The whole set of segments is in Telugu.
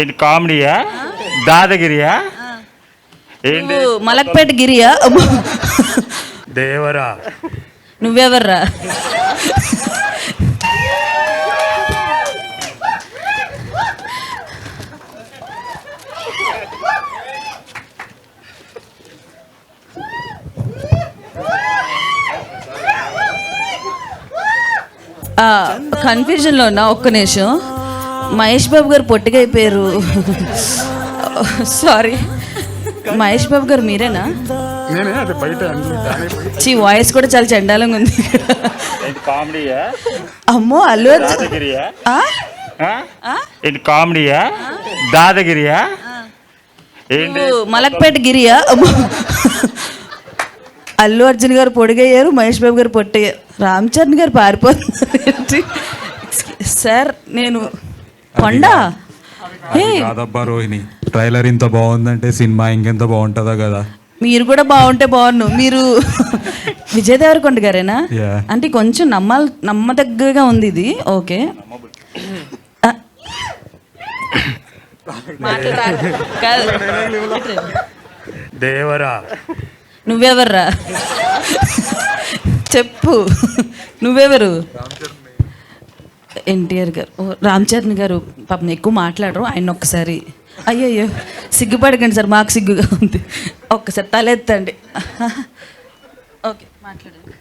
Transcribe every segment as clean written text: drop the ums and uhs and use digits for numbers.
ఏంటి కామెడీయా దాదగిరియా ఏంటి మలక్పేట గిరియా? దేవరా నువ్వెవర్రా? కన్ఫ్యూజన్లో ఉన్నా, ఒక్క నిమిషం. మహేష్ బాబు గారు పొట్టిగా అయిపోయారు. సారీ, మహేష్ బాబు గారు మీరేనా? చీ, వాయిస్ కూడా చాలా చండాలంగా ఉంది. కామెడీయా అమ్మో, అల్లు అర్జున్. ఏంటి కామెడీయా దాదగిరియా ఏంటి మలక్పేట గిరియా? అల్లు అర్జున్ గారు పొడిగయ్యారు, మహేష్ బాబు గారు పొట్టయ్యారు, రామ్ చరణ్ గారు పారిపోతున్నారు. సార్ నేను కొండ కాదబ్బా రోహిణి, ట్రైలర్ ఇంత బాగుందంటే సినిమా ఇంకెంత బాగుంటుందో కదా. మీరు కూడా బాగుంటే బాగున్ను. మీరు విజయ్ దేవరకొండ గారేనా? అంటే కొంచెం నమ్మదగ్గగా ఉంది ఇది. ఓకే, దేవరా నువ్వెవర్రా? చెప్పు, నువ్వెవరు? ఎన్టీఆర్ గారు. రామ్ చరణ్ గారు పాపం ఎక్కువ మాట్లాడరు, ఆయన ఒక్కసారి. అయ్యయ్యో, సిగ్గుపడకండి సార్, మాకు సిగ్గుగా ఉంది. ఒక్కసారి తలెత్తండి. ఓకే, మాట్లాడండి.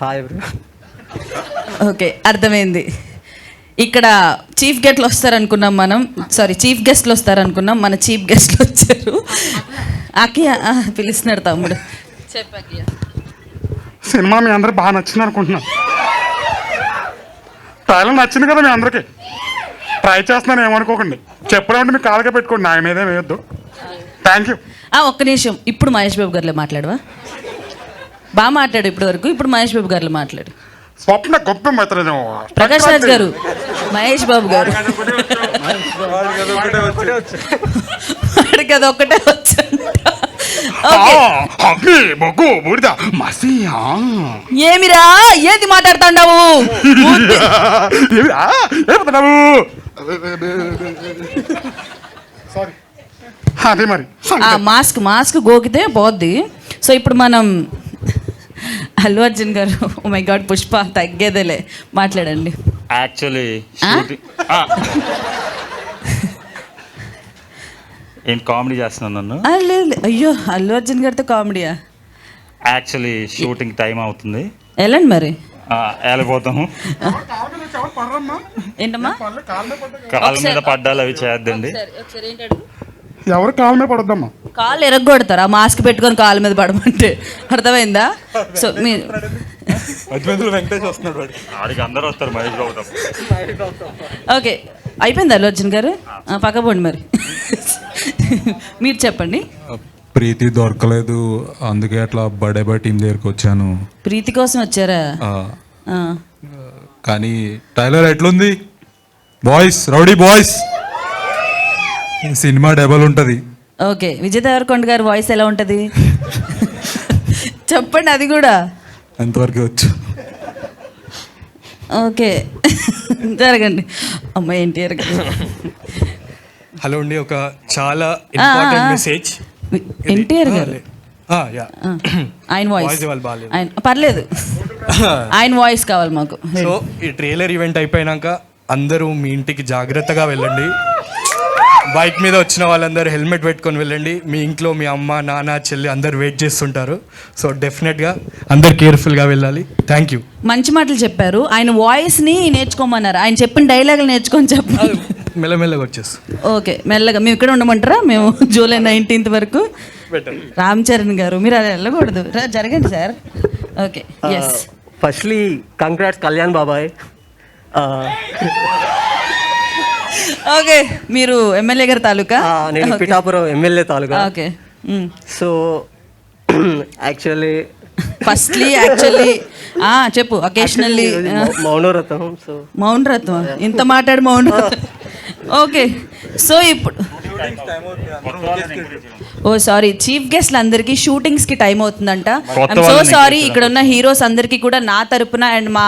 హాయ్. ఓకే, అర్థమైంది. ఇక్కడ చీఫ్ గెస్ట్లు వస్తారనుకున్నాం మనం. సారీ, చీఫ్ గెస్ట్లు వస్తారనుకున్నాం, మన చీఫ్ గెస్ట్లు వచ్చారు. అకియా పిలుస్తున్నాడు తమ్ముడు. చెప్పకియా, సినిమా మీ అందరికి బాగా నచ్చింది అనుకుంటున్నాను. ట్రైలర్ నచ్చింది కదా మీ అందరికి. ట్రై చేస్తున్నాను, ఏమనుకోకండి. చెప్పడం మీకు కాలుగా పెట్టుకోండి, నా మీదే వేయొద్దు. Thank you. ఒక్క నిమిషం. ఇప్పుడు మహేష్ బాబు గారిలో మాట్లాడవా? బాగా మాట్లాడు ఇప్పటి వరకు. ఇప్పుడు మహేష్ బాబు గారిలో మాట్లాడు. స్వప్న గొప్ప మెత్తలేదు. ప్రకాష్ రాజ్ గారు, మహేష్ బాబు గారు అది ఒక్కటే వచ్చంట. ఏమిరా, ఏది మాట్లాడుతాండావు? అదే మరి మాస్క్ గోకితే పోద్ది. సో ఇప్పుడు మనం అల్లు అర్జున్ గారు, ఓ మై గాడ్, పుష్ప తగ్గేదేలే, మాట్లాడండి. యాక్చువల్లీ ఏంటి కామెడీ చేస్తున్నాను నన్ను? లేదు, అయ్యో, అల్లు అర్జున్ గారితో కామెడీయా? యాక్చువల్లీ షూటింగ్ టైం అవుతుంది, వెళ్ళండి మరి. వెళ్ళిపోతాము. ఏంటమ్మా? కాళ్ళ మీద పడ్డాలు అవి చేయొద్దండి. ఎవరు కాళ్ళ మీద పడొద్దమ్మా. కాళ్ళు ఎరగొడతారు ఆ మాస్క్ పెట్టుకొని కాళ్ళ మీద పడమంటే. అర్థమైందా? సో మీరు ఆడికి అందరూ వస్తారు, మహేష్ బాబు. ఓకే, అయిపోయింది అల్లు అర్జున్ గారు, పక్కపోండి మరి. మీరు చెప్పండి. ప్రీతి దొరకలేదు, అందుకే అట్లా బడే టీం దగ్గరికి వచ్చాను. ప్రీతి కోసం వచ్చారా? కానీ ట్రైలర్ ఎట్లుంది boys? Rowdy boys, cinema double ఉంటుంది. ఓకే, విజయ్ దేవరకొండ గారి వాయిస్ ఎలా ఉంటుంది చెప్పండి, అది కూడా ఎంతవరకు వచ్చు. ఓకే, జరగండి. అమ్మాయి ఎన్టీఆర్ గారు. హలో అండి, ఒక చాలా ఇంపార్టెంట్ మెసేజ్. ఎన్టీఆర్ గారు ఆయన వాయిస్ పర్లేదు, ఆయన వాయిస్ కావాలి మాకు. సో ఈ ట్రైలర్ ఈవెంట్ అయిపోయినాక అందరూ మీ ఇంటికి జాగ్రత్తగా వెళ్ళండి. బైక్ మీద వచ్చిన వాళ్ళందరూ హెల్మెట్ పెట్టుకొని వెళ్ళండి. మీ ఇంట్లో మీ అమ్మ, నాన్న, చెల్లి అందరు వెయిట్ చేస్తుంటారు. సో డెఫినెట్గా అందరు కేర్ఫుల్గా వెళ్ళాలి. Thank you. మంచి మాటలు చెప్పారు. ఆయన వాయిస్ని నేర్చుకోమన్నారు, ఆయన చెప్పిన డైలాగులు నేర్చుకొని చెప్పాలి. మెల్లమెల్లగా వచ్చేస్తాం. ఓకే, మెల్లగా. మేము ఇక్కడ ఉండమంటారా? మేము జూలై 19th వరకు. రామ్ చరణ్ గారు, మీరు అలా వెళ్ళకూడదు, జరగండి sir. Okay, yes. Firstly congrats Kalyan బాబాయ్. ఓకే, మీరు ఎమ్మెల్యే గారి తాలూకా? నేను పిఠాపురం ఎమ్మెల్యే తాలూకా. ఓకే, సో యాక్చువల్లీ చెప్పు. అకేషనల్లీ మౌనవ్రతం. సో మౌనవ్రతం, ఇంత మాట్లాడు మౌనవ్రతం. ఓకే, సో ఇప్పుడు ఓ సారీ, చీఫ్ గెస్ట్లు అందరికీ షూటింగ్స్కి టైం అవుతుందంట. కొత్త ఐఎమ్ సో వాళ్ళని సారీ, encourage ఇక్కడ ఉన్న హీరోస్ అందరికీ కూడా నా తరపున అండ్ మా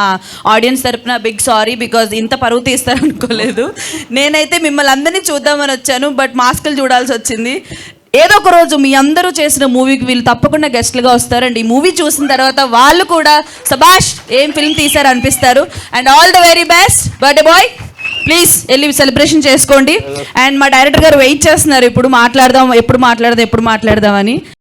ఆడియన్స్ తరపున బిగ్ సారీ, బికాజ్ ఇంత పరువు తీస్తారనుకోలేదు. నేనైతే మిమ్మల్ని అందరినీ చూద్దామని వచ్చాను, బట్ మాస్కులు చూడాల్సి వచ్చింది. ఏదో ఒక రోజు మీ అందరూ చేసిన మూవీకి వీళ్ళు తప్పకుండా గెస్ట్లుగా వస్తారండి. ఈ మూవీ చూసిన తర్వాత వాళ్ళు కూడా సబాష్ ఏం ఫిల్మ్ తీశారు అనిపిస్తారు. And all the very best birthday boy. Please వెళ్ళి సెలబ్రేషన్ చేసుకోండి. అండ్ మా డైరెక్టర్ గారు వెయిట్ చేస్తున్నారు, ఎప్పుడు మాట్లాడదాం అని.